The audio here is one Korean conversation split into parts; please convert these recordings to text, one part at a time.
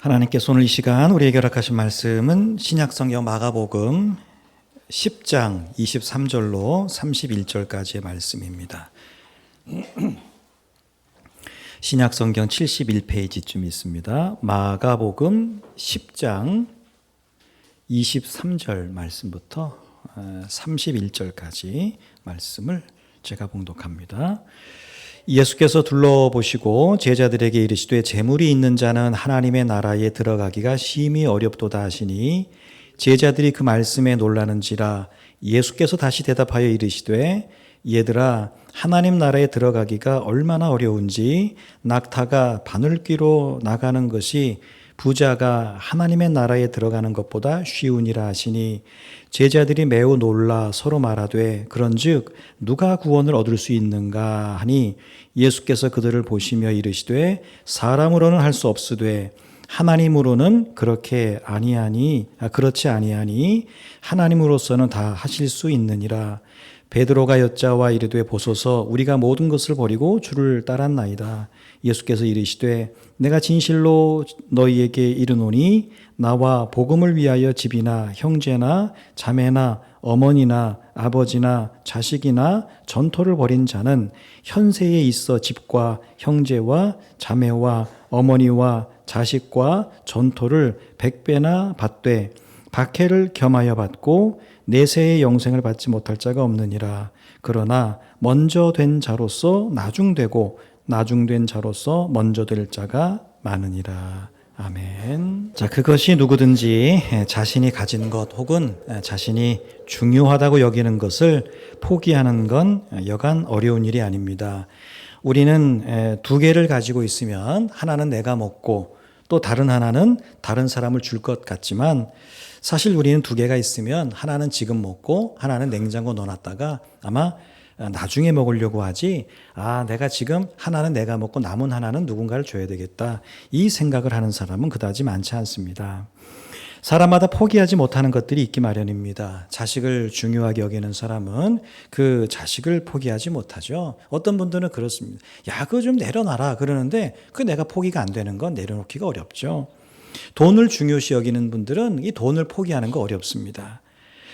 하나님께서 오늘 이 시간 우리에게 허락하신 말씀은 신약성경 마가복음 10장 23절로 31절까지의 말씀입니다. 신약성경 71페이지쯤 있습니다. 마가복음 10장 23절 말씀부터 31절까지 말씀을 제가 봉독합니다. 예수께서 둘러보시고 제자들에게 이르시되 재물이 있는 자는 하나님의 나라에 들어가기가 심히 어렵도다 하시니 제자들이 그 말씀에 놀라는지라. 예수께서 다시 대답하여 이르시되 얘들아, 하나님 나라에 들어가기가 얼마나 어려운지 낙타가 바늘귀로 나가는 것이 부자가 하나님의 나라에 들어가는 것보다 쉬우니라 하시니 제자들이 매우 놀라 서로 말하되 그런즉 누가 구원을 얻을 수 있는가 하니 예수께서 그들을 보시며 이르시되 사람으로는 할 수 없으되 하나님으로는 그렇지 아니하니 하나님으로서는 다 하실 수 있느니라. 베드로가 여짜와 이르되 보소서, 우리가 모든 것을 버리고 주를 따랐나이다. 예수께서 이르시되 내가 진실로 너희에게 이르노니 나와 복음을 위하여 집이나 형제나 자매나 어머니나 아버지나 자식이나 전토를 벌인 자는 현세에 있어 집과 형제와 자매와 어머니와 자식과 전토를 100배나 받되 박해를 겸하여 받고 내세의 영생을 받지 못할 자가 없느니라. 그러나 먼저 된 자로서 나중되고 나중된 자로서 먼저 될 자가 많으니라. 아멘. 자, 그것이 누구든지 자신이 가진 것 혹은 자신이 중요하다고 여기는 것을 포기하는 건 여간 어려운 일이 아닙니다. 우리는 두 개를 가지고 있으면 하나는 내가 먹고 또 다른 하나는 다른 사람을 줄 것 같지만 사실 우리는 두 개가 있으면 하나는 지금 먹고 하나는 냉장고 넣어놨다가 아마 나중에 먹으려고 하지, 내가 지금 하나는 내가 먹고 남은 하나는 누군가를 줘야 되겠다, 이 생각을 하는 사람은 그다지 많지 않습니다. 사람마다 포기하지 못하는 것들이 있기 마련입니다. 자식을 중요하게 여기는 사람은 그 자식을 포기하지 못하죠. 어떤 분들은 그렇습니다. 야, 그거 좀 내려놔라 그러는데 그 내가 포기가 안 되는 건 내려놓기가 어렵죠. 돈을 중요시 여기는 분들은 이 돈을 포기하는 거 어렵습니다.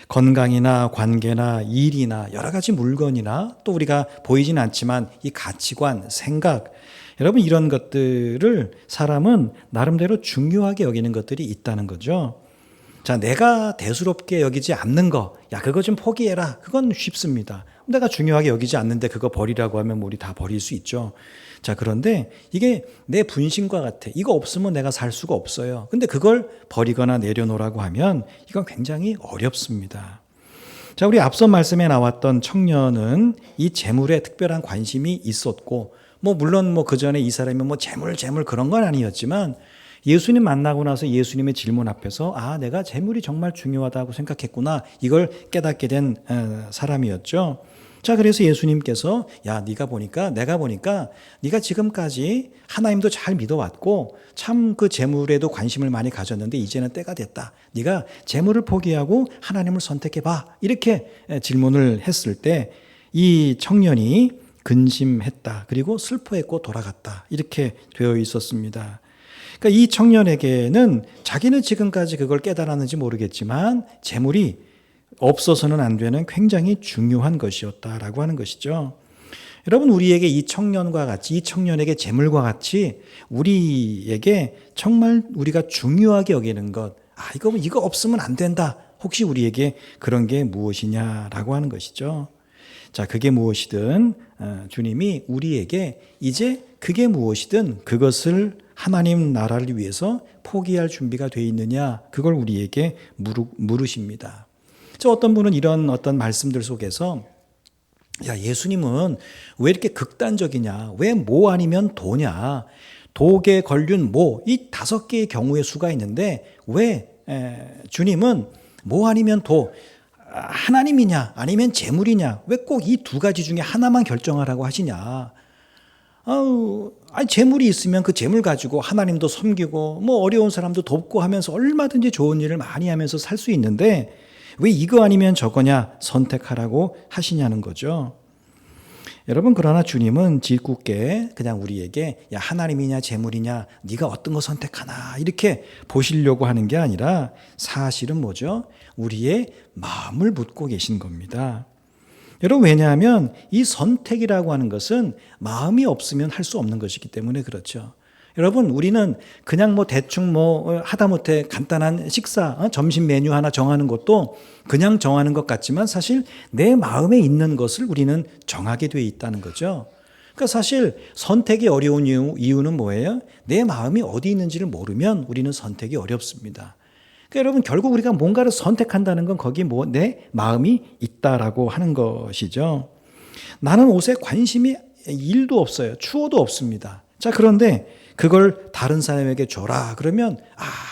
건강이나 관계나 일이나 여러 가지 물건이나 또 우리가 보이진 않지만 이 가치관, 생각, 여러분 이런 것들을 사람은 나름대로 중요하게 여기는 것들이 있다는 거죠. 자, 내가 대수롭게 여기지 않는 거, 그거 좀 포기해라. 그건 쉽습니다. 내가 중요하게 여기지 않는데 그거 버리라고 하면 우리 다 버릴 수 있죠. 자, 그런데 이게 내 분신과 같아. 이거 없으면 내가 살 수가 없어요. 근데 그걸 버리거나 내려놓으라고 하면 이건 굉장히 어렵습니다. 자, 우리 앞선 말씀에 나왔던 청년은 이 재물에 특별한 관심이 있었고, 물론 그 전에 이 사람이 재물 그런 건 아니었지만 예수님 만나고 나서 예수님의 질문 앞에서 내가 재물이 정말 중요하다고 생각했구나, 이걸 깨닫게 된 사람이었죠. 자, 그래서 예수님께서 내가 보니까 네가 지금까지 하나님도 잘 믿어왔고 참 그 재물에도 관심을 많이 가졌는데 이제는 때가 됐다. 네가 재물을 포기하고 하나님을 선택해봐. 이렇게 질문을 했을 때 이 청년이 근심했다. 그리고 슬퍼했고 돌아갔다. 이렇게 되어 있었습니다. 그러니까 이 청년에게는 자기는 지금까지 그걸 깨달았는지 모르겠지만 재물이 없어서는 안 되는 굉장히 중요한 것이었다라고 하는 것이죠. 여러분, 우리에게 이 청년과 같이, 이 청년에게 재물과 같이 우리에게 정말 우리가 중요하게 여기는 것, 이거 없으면 안 된다. 혹시 우리에게 그런 게 무엇이냐라고 하는 것이죠. 자, 그게 무엇이든 주님이 우리에게 이제 그게 무엇이든 그것을 하나님 나라를 위해서 포기할 준비가 돼 있느냐, 그걸 우리에게 물으십니다. 어떤 분은 이런 어떤 말씀들 속에서 예수님은 왜 이렇게 극단적이냐, 왜 모 아니면 도냐, 독에 걸린 모, 이 5개의 경우의 수가 있는데 왜 주님은 뭐 아니면 도, 하나님이냐 아니면 재물이냐, 왜 꼭 이 두 가지 중에 하나만 결정하라고 하시냐. 재물이 있으면 그 재물 가지고 하나님도 섬기고 어려운 사람도 돕고 하면서 얼마든지 좋은 일을 많이 하면서 살 수 있는데 왜 이거 아니면 저거냐 선택하라고 하시냐는 거죠. 여러분, 그러나 주님은 짓궂게 그냥 우리에게 야, 하나님이냐 재물이냐 네가 어떤 거 선택하나 이렇게 보시려고 하는 게 아니라 사실은 뭐죠? 우리의 마음을 묻고 계신 겁니다. 여러분, 왜냐하면 이 선택이라고 하는 것은 마음이 없으면 할 수 없는 것이기 때문에 그렇죠. 여러분, 우리는 그냥 대충 하다못해 간단한 식사, 점심 메뉴 하나 정하는 것도 그냥 정하는 것 같지만 사실 내 마음에 있는 것을 우리는 정하게 돼 있다는 거죠. 그러니까 사실 선택이 어려운 이유는 뭐예요? 내 마음이 어디 있는지를 모르면 우리는 선택이 어렵습니다. 그러니까 여러분, 결국 우리가 뭔가를 선택한다는 건 거기에 내 마음이 있다라고 하는 것이죠. 나는 옷에 관심이 1도 없어요. 추호도 없습니다. 자, 그런데 그걸 다른 사람에게 줘라 그러면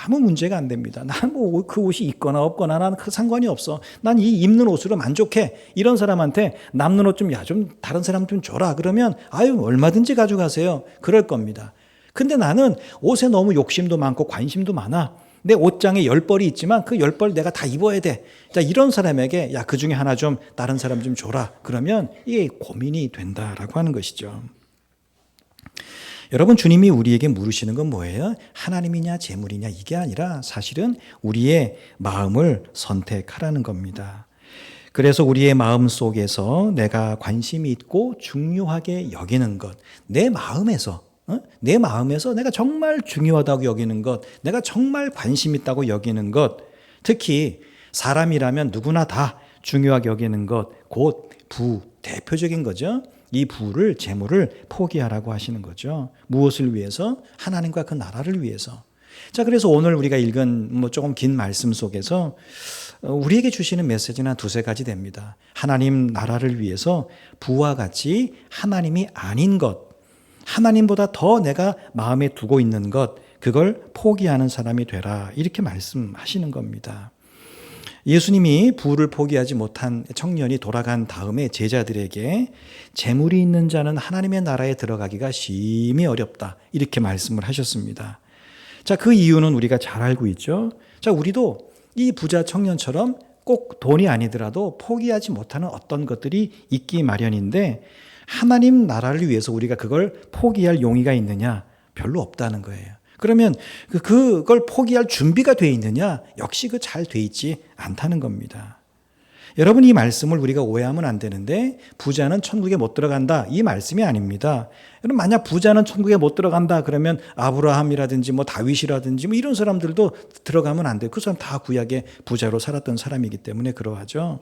아무 문제가 안 됩니다. 난 그 옷이 있거나 없거나 난 상관이 없어. 난 이 입는 옷으로 만족해. 이런 사람한테 남는 옷 좀 다른 사람 좀 줘라 그러면 아유, 얼마든지 가져가세요. 그럴 겁니다. 근데 나는 옷에 너무 욕심도 많고 관심도 많아. 내 옷장에 10벌이 있지만 그 10벌 내가 다 입어야 돼. 자, 이런 사람에게 야, 그 중에 하나 좀 다른 사람 좀 줘라. 그러면 이게 고민이 된다라고 하는 것이죠. 여러분, 주님이 우리에게 물으시는 건 뭐예요? 하나님이냐 재물이냐 이게 아니라 사실은 우리의 마음을 선택하라는 겁니다. 그래서 우리의 마음 속에서 내가 관심이 있고 중요하게 여기는 것, 내 마음에서 내가 정말 중요하다고 여기는 것, 내가 정말 관심 있다고 여기는 것, 특히 사람이라면 누구나 다 중요하게 여기는 것, 곧 부, 대표적인 거죠. 이 부를, 재물을 포기하라고 하시는 거죠. 무엇을 위해서? 하나님과 그 나라를 위해서. 자, 그래서 오늘 우리가 읽은 조금 긴 말씀 속에서 우리에게 주시는 메시지는 두세 가지 됩니다. 하나님 나라를 위해서 부와 같이 하나님이 아닌 것, 하나님보다 더 내가 마음에 두고 있는 것, 그걸 포기하는 사람이 되라. 이렇게 말씀하시는 겁니다. 예수님이 부를 포기하지 못한 청년이 돌아간 다음에 제자들에게 재물이 있는 자는 하나님의 나라에 들어가기가 심히 어렵다. 이렇게 말씀을 하셨습니다. 자, 그 이유는 우리가 잘 알고 있죠. 자, 우리도 이 부자 청년처럼 꼭 돈이 아니더라도 포기하지 못하는 어떤 것들이 있기 마련인데 하나님 나라를 위해서 우리가 그걸 포기할 용의가 있느냐? 별로 없다는 거예요. 그러면 그걸 포기할 준비가 돼 있느냐? 역시 그 잘 돼 있지 않다는 겁니다. 여러분, 이 말씀을 우리가 오해하면 안 되는데 부자는 천국에 못 들어간다 이 말씀이 아닙니다. 여러분, 만약 부자는 천국에 못 들어간다 그러면 아브라함이라든지 다윗이라든지 이런 사람들도 들어가면 안 돼요. 그 사람 다 구약의 부자로 살았던 사람이기 때문에 그러하죠.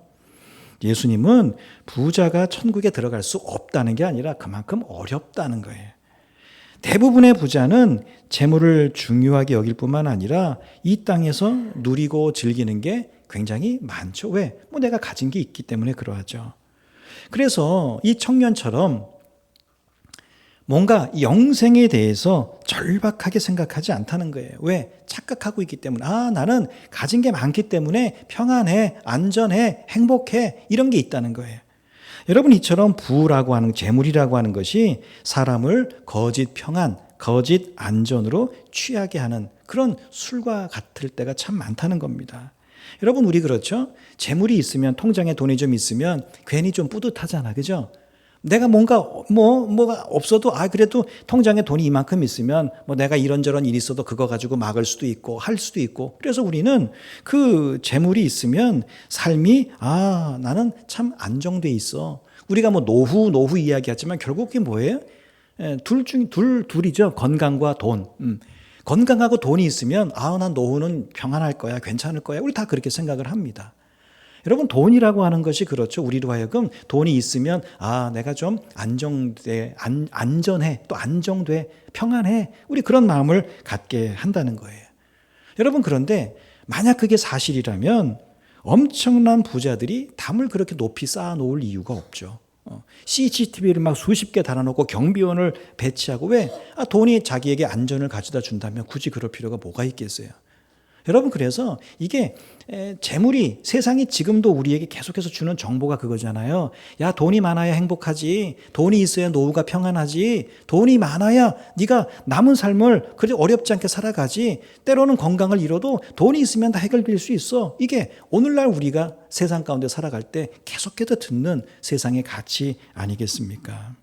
예수님은 부자가 천국에 들어갈 수 없다는 게 아니라 그만큼 어렵다는 거예요. 대부분의 부자는 재물을 중요하게 여길 뿐만 아니라 이 땅에서 누리고 즐기는 게 굉장히 많죠. 왜? 내가 가진 게 있기 때문에 그러하죠. 그래서 이 청년처럼 뭔가 영생에 대해서 절박하게 생각하지 않다는 거예요. 왜? 착각하고 있기 때문에 나는 가진 게 많기 때문에 평안해, 안전해, 행복해 이런 게 있다는 거예요. 여러분, 이처럼 부라고 하는 재물이라고 하는 것이 사람을 거짓 평안, 거짓 안전으로 취하게 하는 그런 술과 같을 때가 참 많다는 겁니다. 여러분, 우리 그렇죠? 재물이 있으면, 통장에 돈이 좀 있으면 괜히 좀 뿌듯하잖아. 그죠? 내가 뭐가 없어도 그래도 통장에 돈이 이만큼 있으면 내가 이런저런 일이 있어도 그거 가지고 막을 수도 있고 할 수도 있고, 그래서 우리는 그 재물이 있으면 삶이 나는 참 안정돼 있어. 우리가 노후 이야기하지만 결국 그게 뭐예요? 둘이죠. 건강과 돈. 건강하고 돈이 있으면 난 노후는 평안할 거야, 괜찮을 거야. 우리 다 그렇게 생각을 합니다. 여러분, 돈이라고 하는 것이 그렇죠. 우리로 하여금 돈이 있으면 내가 좀 안전해, 또 안정돼, 평안해. 우리 그런 마음을 갖게 한다는 거예요. 여러분, 그런데 만약 그게 사실이라면 엄청난 부자들이 담을 그렇게 높이 쌓아놓을 이유가 없죠. CCTV를 막 수십 개 달아놓고 경비원을 배치하고 왜? 돈이 자기에게 안전을 가져다 준다면 굳이 그럴 필요가 뭐가 있겠어요. 여러분, 그래서 이게 재물이, 세상이 지금도 우리에게 계속해서 주는 정보가 그거잖아요. 야, 돈이 많아야 행복하지. 돈이 있어야 노후가 평안하지. 돈이 많아야 네가 남은 삶을 그리 어렵지 않게 살아가지. 때로는 건강을 잃어도 돈이 있으면 다 해결될 수 있어. 이게 오늘날 우리가 세상 가운데 살아갈 때 계속해서 듣는 세상의 가치 아니겠습니까?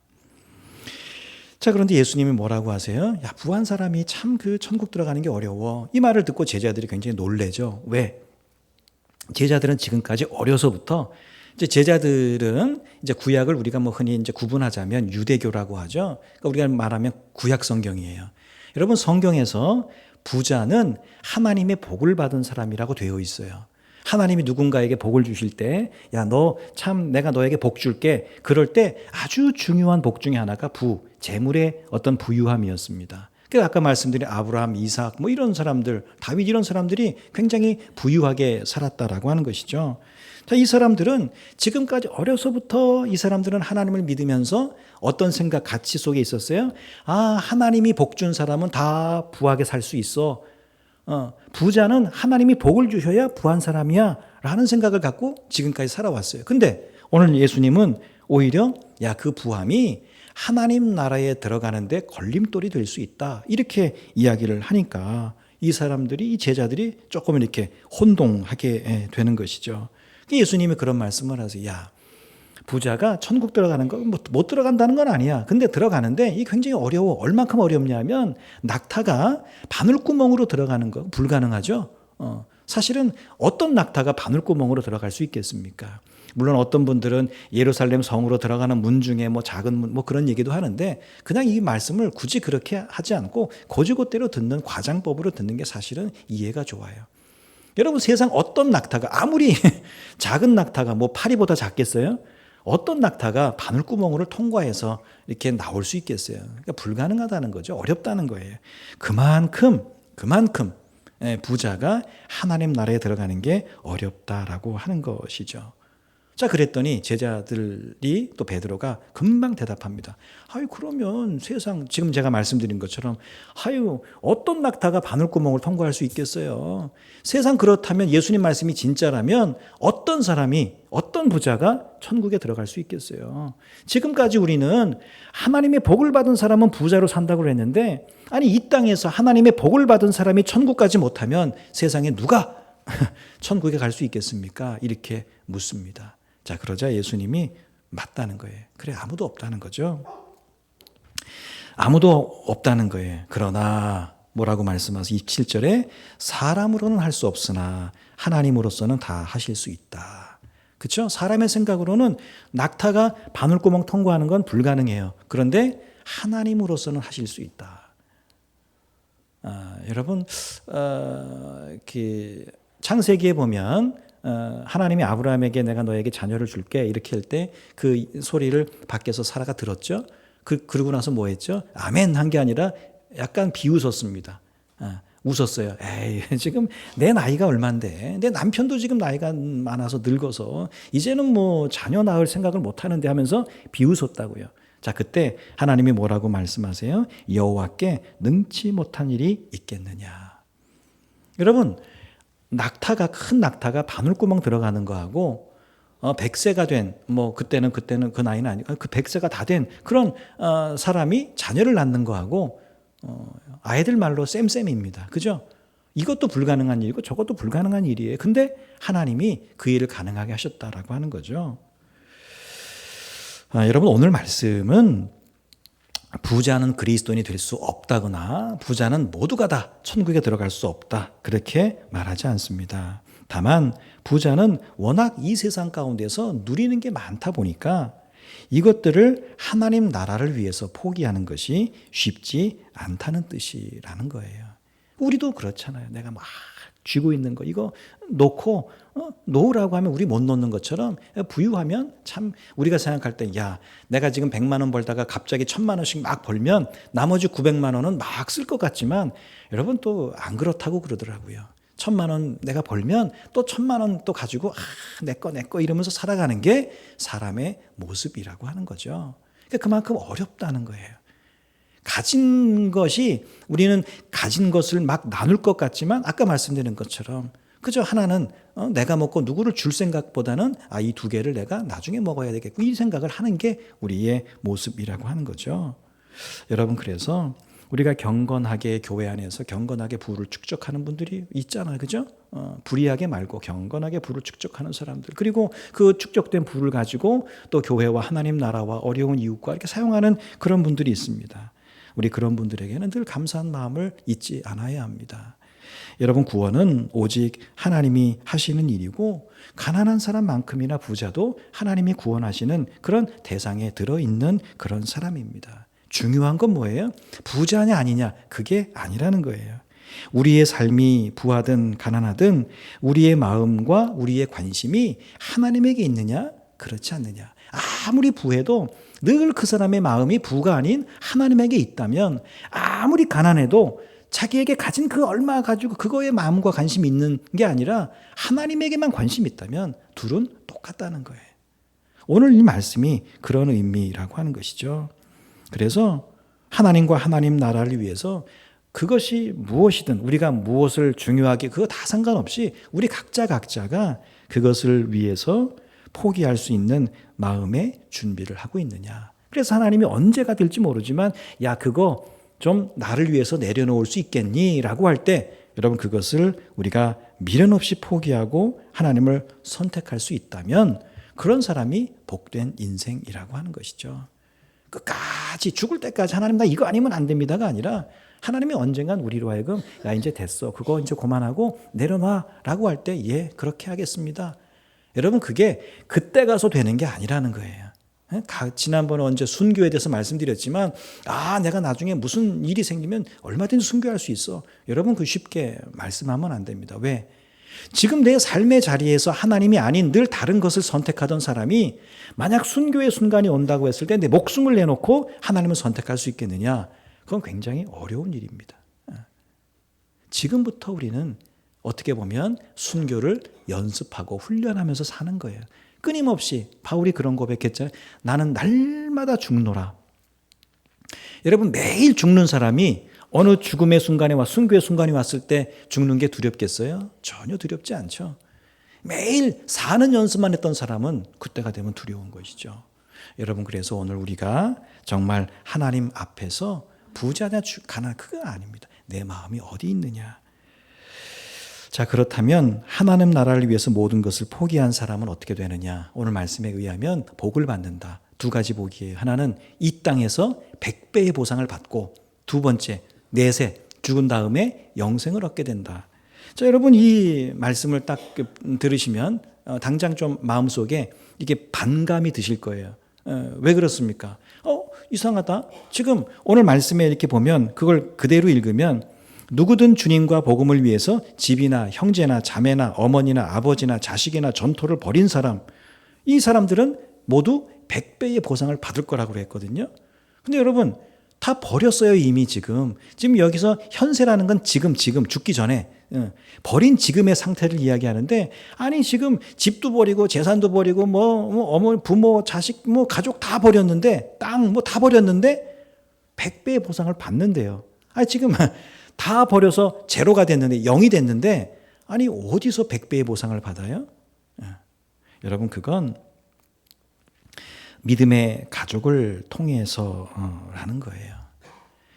자, 그런데 예수님이 뭐라고 하세요? 야, 부한 사람이 참 그 천국 들어가는 게 어려워. 이 말을 듣고 제자들이 굉장히 놀래죠. 왜? 제자들은 지금까지 어려서부터, 이제 제자들은 이제 구약을 우리가 뭐 흔히 이제 구분하자면 유대교라고 하죠. 그러니까 우리가 말하면 구약 성경이에요. 여러분, 성경에서 부자는 하나님의 복을 받은 사람이라고 되어 있어요. 하나님이 누군가에게 복을 주실 때, 야, 너 참 내가 너에게 복 줄게. 그럴 때 아주 중요한 복 중에 하나가 재물의 어떤 부유함이었습니다. 그래서 아까 말씀드린 아브라함, 이삭 뭐 이런 사람들, 다윗 이런 사람들이 굉장히 부유하게 살았다라고 하는 것이죠. 자, 이 사람들은 지금까지 어려서부터 이 사람들은 하나님을 믿으면서 어떤 생각, 가치 속에 있었어요? 아, 하나님이 복 준 사람은 다 부하게 살 수 있어. 부자는 하나님이 복을 주셔야 부한 사람이야 라는 생각을 갖고 지금까지 살아왔어요. 근데 오늘 예수님은 오히려 야, 그 부함이 하나님 나라에 들어가는데 걸림돌이 될 수 있다, 이렇게 이야기를 하니까 이 사람들이, 이 제자들이 조금 이렇게 혼동하게 되는 것이죠. 예수님이 그런 말씀을 하세요. 야, 부자가 천국 들어가는 거 못 들어간다는 건 아니야. 근데 들어가는데 이게 굉장히 어려워. 얼만큼 어렵냐면 낙타가 바늘구멍으로 들어가는 거 불가능하죠. 사실은 어떤 낙타가 바늘구멍으로 들어갈 수 있겠습니까? 물론 어떤 분들은 예루살렘 성으로 들어가는 문 중에 뭐 작은 문 뭐 그런 얘기도 하는데, 그냥 이 말씀을 굳이 그렇게 하지 않고 고지고대로 듣는 과장법으로 듣는 게 사실은 이해가 좋아요. 여러분, 세상 어떤 낙타가, 아무리 작은 낙타가 뭐 파리보다 작겠어요? 어떤 낙타가 바늘구멍을 통과해서 이렇게 나올 수 있겠어요? 그러니까 불가능하다는 거죠. 어렵다는 거예요. 그만큼 부자가 하나님 나라에 들어가는 게 어렵다라고 하는 것이죠. 자, 그랬더니 제자들이, 또 베드로가 금방 대답합니다. 아유, 그러면 세상, 지금 제가 말씀드린 것처럼, 아유, 어떤 낙타가 바늘구멍을 통과할 수 있겠어요? 세상 그렇다면, 예수님 말씀이 진짜라면 어떤 사람이, 어떤 부자가 천국에 들어갈 수 있겠어요? 지금까지 우리는 하나님의 복을 받은 사람은 부자로 산다고 했는데, 아니, 이 땅에서 하나님의 복을 받은 사람이 천국까지 못하면 세상에 누가 천국에 갈 수 있겠습니까? 이렇게 묻습니다. 자, 그러자 예수님이 맞다는 거예요. 그래, 아무도 없다는 거죠. 아무도 없다는 거예요. 그러나 뭐라고 말씀하세요? 27절에 사람으로는 할 수 없으나 하나님으로서는 다 하실 수 있다. 그렇죠? 사람의 생각으로는 낙타가 바늘구멍 통과하는 건 불가능해요. 그런데 하나님으로서는 하실 수 있다. 여러분, 창세기에 보면 하나님이 아브라함에게 내가 너에게 자녀를 줄게 이렇게 할 때 그 소리를 밖에서 사라가 들었죠. 그러고 나서 뭐 했죠? 아멘 한 게 아니라 약간 비웃었습니다. 웃었어요. 에이, 지금 내 나이가 얼만데, 내 남편도 지금 나이가 많아서 늙어서 이제는 뭐 자녀 낳을 생각을 못 하는데 하면서 비웃었다고요. 자, 그때 하나님이 뭐라고 말씀하세요? 여호와께 능치 못한 일이 있겠느냐. 여러분, 낙타가, 큰 낙타가 바늘구멍 들어가는 거하고 100세가 된, 뭐 그때는 그 나이는 아니고 그 100세가 다 된 그런 사람이 자녀를 낳는 거하고 아이들 말로 쌤쌤입니다. 그죠? 이것도 불가능한 일이고 저것도 불가능한 일이에요. 근데 하나님이 그 일을 가능하게 하셨다라고 하는 거죠. 여러분, 오늘 말씀은 부자는 그리스도인이 될 수 없다거나 부자는 모두가 다 천국에 들어갈 수 없다, 그렇게 말하지 않습니다. 다만 부자는 워낙 이 세상 가운데서 누리는 게 많다 보니까 이것들을 하나님 나라를 위해서 포기하는 것이 쉽지 않다는 뜻이라는 거예요. 우리도 그렇잖아요. 내가 막 쥐고 있는 거 이거 놓고 놓으라고 하면 우리 못 놓는 것처럼, 부유하면 참 우리가 생각할 때, 야, 내가 지금 100만 원 벌다가 갑자기 1000만 원씩 막 벌면 나머지 900만 원은 막 쓸 것 같지만, 여러분 또 안 그렇다고 그러더라고요. 1000만 원 내가 벌면 또 1000만 원 또 가지고 내 거 이러면서 살아가는 게 사람의 모습이라고 하는 거죠. 그러니까 그만큼 어렵다는 거예요. 가진 것이 우리는 가진 것을 막 나눌 것 같지만 아까 말씀드린 것처럼 그저 하나는 내가 먹고 누구를 줄 생각보다는 이 두 개를 내가 나중에 먹어야 되겠고 이 생각을 하는 게 우리의 모습이라고 하는 거죠. 여러분 그래서 우리가 경건하게 교회 안에서 경건하게 부를 축적하는 분들이 있잖아요. 그죠? 불의하게 말고 경건하게 부를 축적하는 사람들. 그리고 그 축적된 부를 가지고 또 교회와 하나님 나라와 어려운 이웃과 이렇게 사용하는 그런 분들이 있습니다. 우리 그런 분들에게는 늘 감사한 마음을 잊지 않아야 합니다. 여러분 구원은 오직 하나님이 하시는 일이고 가난한 사람만큼이나 부자도 하나님이 구원하시는 그런 대상에 들어있는 그런 사람입니다. 중요한 건 뭐예요? 부자냐 아니냐 그게 아니라는 거예요. 우리의 삶이 부하든 가난하든 우리의 마음과 우리의 관심이 하나님에게 있느냐 그렇지 않느냐. 아무리 부해도 늘 그 사람의 마음이 부가 아닌 하나님에게 있다면 아무리 가난해도 자기에게 가진 그 얼마 가지고 그거에 마음과 관심이 있는 게 아니라 하나님에게만 관심이 있다면 둘은 똑같다는 거예요. 오늘 이 말씀이 그런 의미라고 하는 것이죠. 그래서 하나님과 하나님 나라를 위해서 그것이 무엇이든 우리가 무엇을 중요하게 그거 다 상관없이 우리 각자가 그것을 위해서 포기할 수 있는 마음의 준비를 하고 있느냐. 그래서 하나님이 언제가 될지 모르지만 야 그거 좀 나를 위해서 내려놓을 수 있겠니? 라고 할 때 여러분 그것을 우리가 미련 없이 포기하고 하나님을 선택할 수 있다면 그런 사람이 복된 인생이라고 하는 것이죠. 끝까지 죽을 때까지 하나님 나 이거 아니면 안 됩니다가 아니라 하나님이 언젠간 우리로 하여금 야 이제 됐어 그거 이제 그만하고 내려놔 라고 할 때 예 그렇게 하겠습니다. 여러분 그게 그때 가서 되는 게 아니라는 거예요. 지난번에 언제 순교에 대해서 말씀드렸지만 내가 나중에 무슨 일이 생기면 얼마든지 순교할 수 있어. 여러분 그 쉽게 말씀하면 안 됩니다. 왜? 지금 내 삶의 자리에서 하나님이 아닌 늘 다른 것을 선택하던 사람이 만약 순교의 순간이 온다고 했을 때 내 목숨을 내놓고 하나님을 선택할 수 있겠느냐? 그건 굉장히 어려운 일입니다. 지금부터 우리는 어떻게 보면 순교를 연습하고 훈련하면서 사는 거예요. 끊임없이 바울이 그런 고백했잖아요. 나는 날마다 죽노라. 여러분 매일 죽는 사람이 어느 죽음의 순간에 순교의 순간이 왔을 때 죽는 게 두렵겠어요? 전혀 두렵지 않죠. 매일 사는 연습만 했던 사람은 그때가 되면 두려운 것이죠. 여러분 그래서 오늘 우리가 정말 하나님 앞에서 부자냐 가난 그거 아닙니다. 내 마음이 어디 있느냐. 자 그렇다면 하나님 나라를 위해서 모든 것을 포기한 사람은 어떻게 되느냐. 오늘 말씀에 의하면 복을 받는다. 두 가지 복이에요. 하나는 이 땅에서 100배의 보상을 받고 두 번째 내세 죽은 다음에 영생을 얻게 된다. 자 여러분 이 말씀을 딱 들으시면 당장 좀 마음속에 이게 반감이 드실 거예요. 왜 그렇습니까? 이상하다. 지금 오늘 말씀에 이렇게 보면 그걸 그대로 읽으면 누구든 주님과 복음을 위해서 집이나 형제나 자매나 어머니나 아버지나 자식이나 전토를 벌인 사람 이 사람들은 모두 100배의 보상을 받을 거라고 했거든요. 근데 여러분 다 버렸어요 이미 지금 여기서 현세라는 건 지금 죽기 전에 버린 지금의 상태를 이야기하는데 아니 지금 집도 버리고 재산도 버리고 어머니 부모 자식 가족 다 버렸는데 땅 다 버렸는데 100배의 보상을 받는데요. 지금 다 버려서 제로가 됐는데 0이 됐는데 아니 어디서 100배의 보상을 받아요? 여러분 그건 믿음의 가족을 통해서 하는 거예요.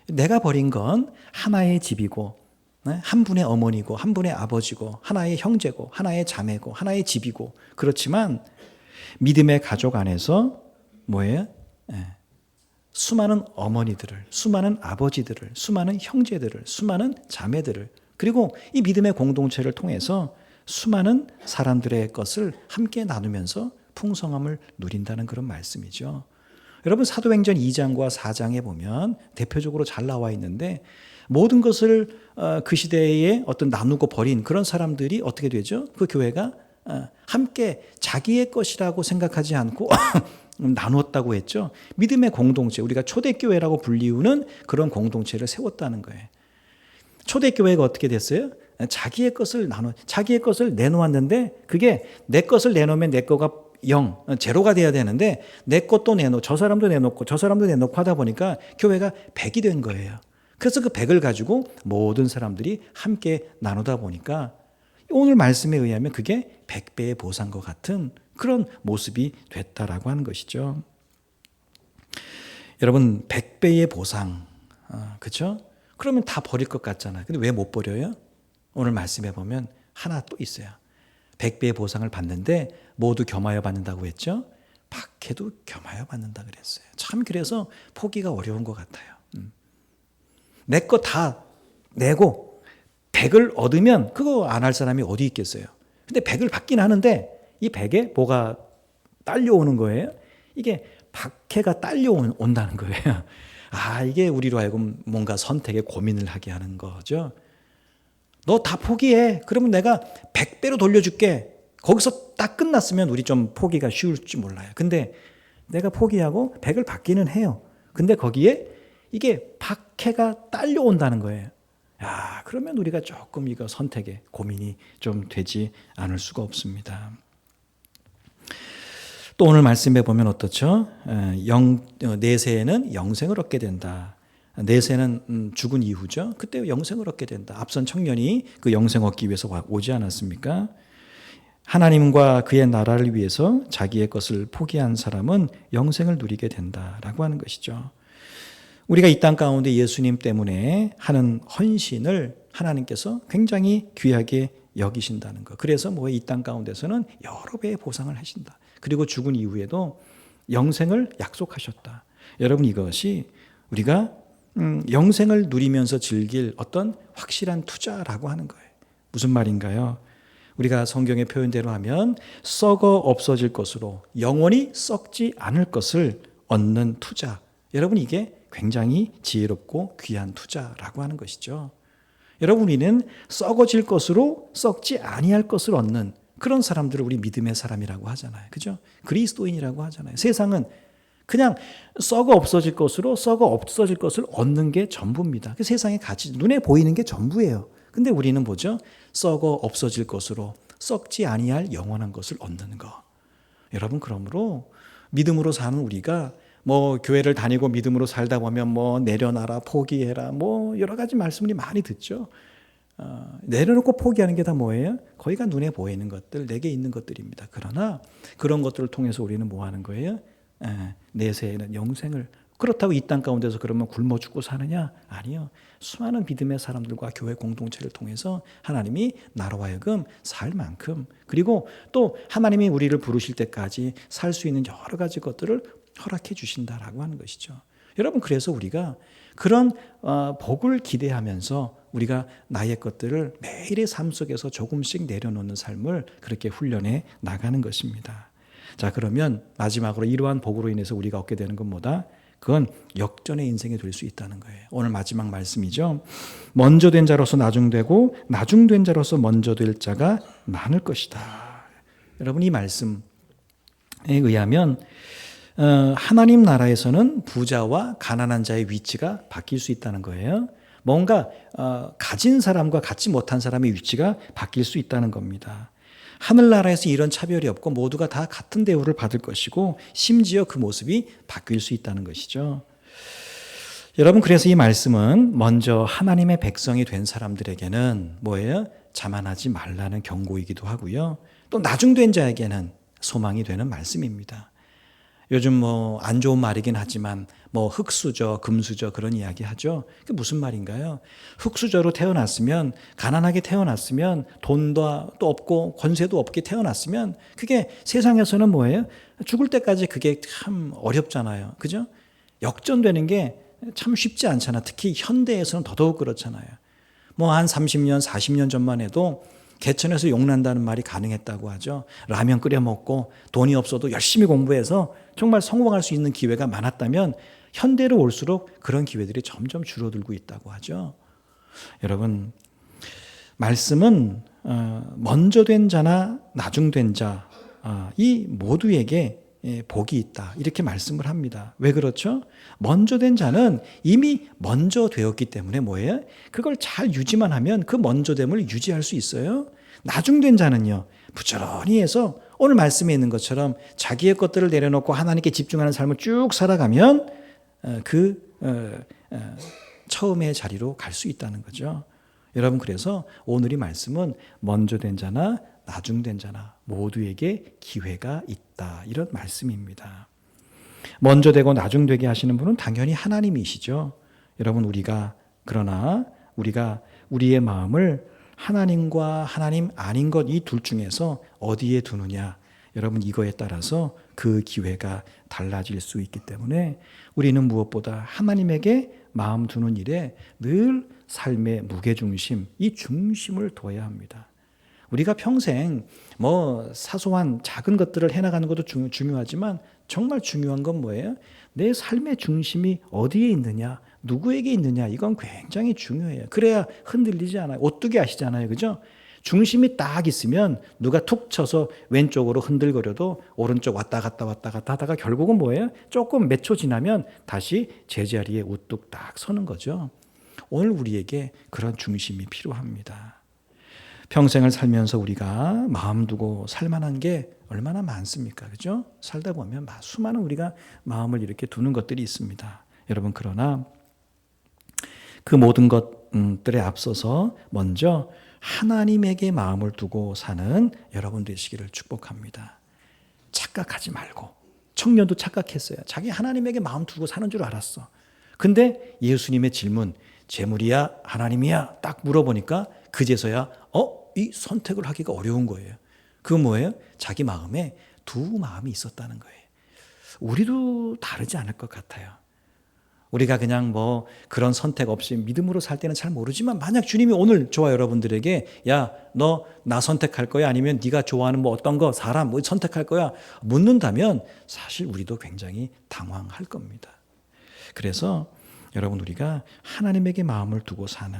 내가 버린 건 하나의 집이고 한 분의 어머니고 한 분의 아버지고 하나의 형제고 하나의 자매고 하나의 집이고 그렇지만 믿음의 가족 안에서 뭐예요? 수많은 어머니들을 수많은 아버지들을 수많은 형제들을 수많은 자매들을 그리고 이 믿음의 공동체를 통해서 수많은 사람들의 것을 함께 나누면서 풍성함을 누린다는 그런 말씀이죠. 여러분 사도행전 2장과 4장에 보면 대표적으로 잘 나와 있는데 모든 것을 그 시대에 어떤 나누고 버린 그런 사람들이 어떻게 되죠? 그 교회가 함께 자기의 것이라고 생각하지 않고 나눴다고 했죠. 믿음의 공동체, 우리가 초대교회라고 불리우는 그런 공동체를 세웠다는 거예요. 초대교회가 어떻게 됐어요? 자기의 것을 내놓았는데 그게 내 것을 내놓으면 내 거가 0, 제로가 돼야 되는데 내 것도 내놓고 저 사람도 내놓고 저 사람도 내놓고 하다 보니까 교회가 100이 된 거예요. 그래서 그 100을 가지고 모든 사람들이 함께 나누다 보니까 오늘 말씀에 의하면 그게 100배의 보상과 같은 그런 모습이 됐다라고 하는 것이죠. 여러분 100배의 보상, 그렇죠? 그러면 다 버릴 것 같잖아요. 근데 왜 못 버려요? 오늘 말씀해 보면 하나 또 있어요. 100배의 보상을 받는데 모두 겸하여 받는다고 했죠. 박해도 겸하여 받는다 그랬어요. 참 그래서 포기가 어려운 것 같아요. 내 거 다 내고 100을 얻으면 그거 안 할 사람이 어디 있겠어요. 근데 100을 받긴 하는데 이 100에 뭐가 딸려오는 거예요. 이게 박해가 딸려온다는 거예요. 이게 우리로 하여금 뭔가 선택에 고민을 하게 하는 거죠. 너 다 포기해. 그러면 내가 100배로 돌려줄게. 거기서 딱 끝났으면 우리 좀 포기가 쉬울지 몰라요. 근데 내가 포기하고 100을 받기는 해요. 근데 거기에 이게 박해가 딸려온다는 거예요. 그러면 우리가 조금 이거 선택에 고민이 좀 되지 않을 수가 없습니다. 또 오늘 말씀해 보면 어떻죠? 내세에는 영생을 얻게 된다. 내세는 죽은 이후죠. 그때 영생을 얻게 된다. 앞선 청년이 그 영생 얻기 위해서 오지 않았습니까? 하나님과 그의 나라를 위해서 자기의 것을 포기한 사람은 영생을 누리게 된다라고 하는 것이죠. 우리가 이 땅 가운데 예수님 때문에 하는 헌신을 하나님께서 굉장히 귀하게 여기신다는 것. 그래서 이 땅 가운데서는 여러 배의 보상을 하신다. 그리고 죽은 이후에도 영생을 약속하셨다. 여러분 이것이 우리가 영생을 누리면서 즐길 어떤 확실한 투자라고 하는 거예요. 무슨 말인가요? 우리가 성경의 표현대로 하면 썩어 없어질 것으로 영원히 썩지 않을 것을 얻는 투자. 여러분 이게 굉장히 지혜롭고 귀한 투자라고 하는 것이죠. 여러분 우리는 썩어질 것으로 썩지 아니할 것을 얻는 그런 사람들을 우리 믿음의 사람이라고 하잖아요. 그죠? 그리스도인이라고 하잖아요. 세상은 그냥 썩어 없어질 것으로 썩어 없어질 것을 얻는 게 전부입니다. 그 세상의 가치, 눈에 보이는 게 전부예요. 근데 우리는 뭐죠? 썩어 없어질 것으로 썩지 아니할 영원한 것을 얻는 거. 여러분 그러므로 믿음으로 사는 우리가 교회를 다니고 믿음으로 살다 보면 내려놔라, 포기해라, 여러 가지 말씀을 많이 듣죠. 내려놓고 포기하는 게 다 뭐예요? 거기가 눈에 보이는 것들, 내게 있는 것들입니다. 그러나 그런 것들을 통해서 우리는 뭐 하는 거예요? 내세에는 영생을. 그렇다고 이 땅 가운데서 그러면 굶어 죽고 사느냐? 아니요. 수많은 믿음의 사람들과 교회 공동체를 통해서 하나님이 나로 하여금 살 만큼, 그리고 또 하나님이 우리를 부르실 때까지 살 수 있는 여러 가지 것들을 허락해 주신다라고 하는 것이죠. 여러분 그래서 우리가 그런 복을 기대하면서 우리가 나의 것들을 매일의 삶 속에서 조금씩 내려놓는 삶을 그렇게 훈련해 나가는 것입니다. 자, 그러면 마지막으로 이러한 복으로 인해서 우리가 얻게 되는 건 뭐다? 그건 역전의 인생이 될 수 있다는 거예요. 오늘 마지막 말씀이죠. 먼저 된 자로서 나중되고 나중된 자로서 먼저 될 자가 많을 것이다. 여러분 이 말씀에 의하면 하나님 나라에서는 부자와 가난한 자의 위치가 바뀔 수 있다는 거예요. 뭔가 가진 사람과 갖지 못한 사람의 위치가 바뀔 수 있다는 겁니다. 하늘나라에서 이런 차별이 없고 모두가 다 같은 대우를 받을 것이고 심지어 그 모습이 바뀔 수 있다는 것이죠. 여러분 그래서 이 말씀은 먼저 하나님의 백성이 된 사람들에게는 뭐예요? 자만하지 말라는 경고이기도 하고요. 또 나중된 자에게는 소망이 되는 말씀입니다. 요즘 안 좋은 말이긴 하지만 흙수저, 금수저 그런 이야기 하죠. 그게 무슨 말인가요? 흙수저로 태어났으면, 가난하게 태어났으면, 돈도 또 없고 권세도 없게 태어났으면 그게 세상에서는 뭐예요? 죽을 때까지 그게 참 어렵잖아요. 그죠? 역전되는 게 참 쉽지 않잖아. 특히 현대에서는 더더욱 그렇잖아요. 한 30년, 40년 전만 해도 개천에서 용난다는 말이 가능했다고 하죠. 라면 끓여 먹고 돈이 없어도 열심히 공부해서 정말 성공할 수 있는 기회가 많았다면 현대로 올수록 그런 기회들이 점점 줄어들고 있다고 하죠. 여러분 말씀은 먼저 된 자나 나중된 자 이 모두에게 복이 있다 이렇게 말씀을 합니다. 왜 그렇죠? 먼저 된 자는 이미 먼저 되었기 때문에 뭐예요? 그걸 잘 유지만 하면 그 먼저됨을 유지할 수 있어요. 나중된 자는요 부지런히 해서 오늘 말씀에 있는 것처럼 자기의 것들을 내려놓고 하나님께 집중하는 삶을 쭉 살아가면 처음의 자리로 갈 수 있다는 거죠. 여러분, 그래서 오늘의 말씀은 먼저 된 자나 나중된 자나 모두에게 기회가 있다, 이런 말씀입니다. 먼저 되고 나중되게 하시는 분은 당연히 하나님이시죠. 여러분, 그러나 우리가 우리의 마음을 하나님과 하나님 아닌 것 이 둘 중에서 어디에 두느냐, 여러분, 이거에 따라서 그 기회가 달라질 수 있기 때문에 우리는 무엇보다 하나님에게 마음 두는 일에 늘 삶의 무게중심, 이 중심을 둬야 합니다. 우리가 평생 사소한 작은 것들을 해나가는 것도 중요하지만 정말 중요한 건 뭐예요? 내 삶의 중심이 어디에 있느냐, 누구에게 있느냐, 이건 굉장히 중요해요. 그래야 흔들리지 않아요. 오뚜기 아시잖아요, 그죠? 중심이 딱 있으면 누가 툭 쳐서 왼쪽으로 흔들거려도 오른쪽 왔다 갔다 하다가 결국은 뭐예요? 조금 몇 초 지나면 다시 제자리에 우뚝 딱 서는 거죠. 오늘 우리에게 그런 중심이 필요합니다. 평생을 살면서 우리가 마음 두고 살만한 게 얼마나 많습니까? 그죠? 살다 보면 수많은 우리가 마음을 이렇게 두는 것들이 있습니다. 여러분, 그러나 그 모든 것들에 앞서서 먼저 하나님에게 마음을 두고 사는 여러분 되시기를 축복합니다. 착각하지 말고. 청년도 착각했어요. 자기 하나님에게 마음 두고 사는 줄 알았어. 근데 예수님의 질문, 재물이야 하나님이야 딱 물어보니까 그제서야 이 선택을 하기가 어려운 거예요. 그건 뭐예요? 자기 마음에 두 마음이 있었다는 거예요. 우리도 다르지 않을 것 같아요. 우리가 그냥 그런 선택 없이 믿음으로 살 때는 잘 모르지만, 만약 주님이 오늘 저와 여러분들에게 야, 너 나 선택할 거야? 아니면 네가 좋아하는 어떤 거, 사람 선택할 거야? 묻는다면 사실 우리도 굉장히 당황할 겁니다. 그래서 여러분, 우리가 하나님에게 마음을 두고 사는,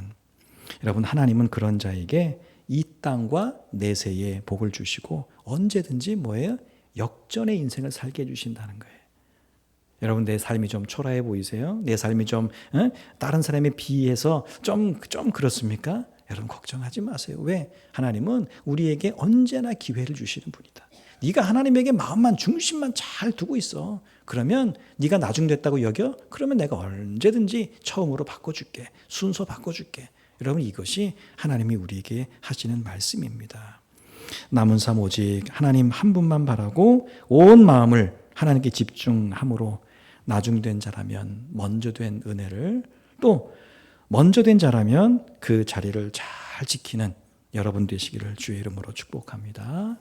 여러분, 하나님은 그런 자에게 이 땅과 내세의 복을 주시고 언제든지 역전의 인생을 살게 해주신다는 거예요. 여러분, 내 삶이 좀 초라해 보이세요? 내 삶이 좀 다른 사람에 비해서 좀 그렇습니까? 여러분, 걱정하지 마세요. 왜? 하나님은 우리에게 언제나 기회를 주시는 분이다. 네가 하나님에게 마음만, 중심만 잘 두고 있어. 그러면 네가 나중됐다고 여겨? 그러면 내가 언제든지 처음으로 바꿔줄게. 순서 바꿔줄게. 여러분, 이것이 하나님이 우리에게 하시는 말씀입니다. 남은 삶 오직 하나님 한 분만 바라고 온 마음을 하나님께 집중함으로 나중된 자라면 먼저 된 은혜를, 또 먼저 된 자라면 그 자리를 잘 지키는 여러분 되시기를 주의 이름으로 축복합니다.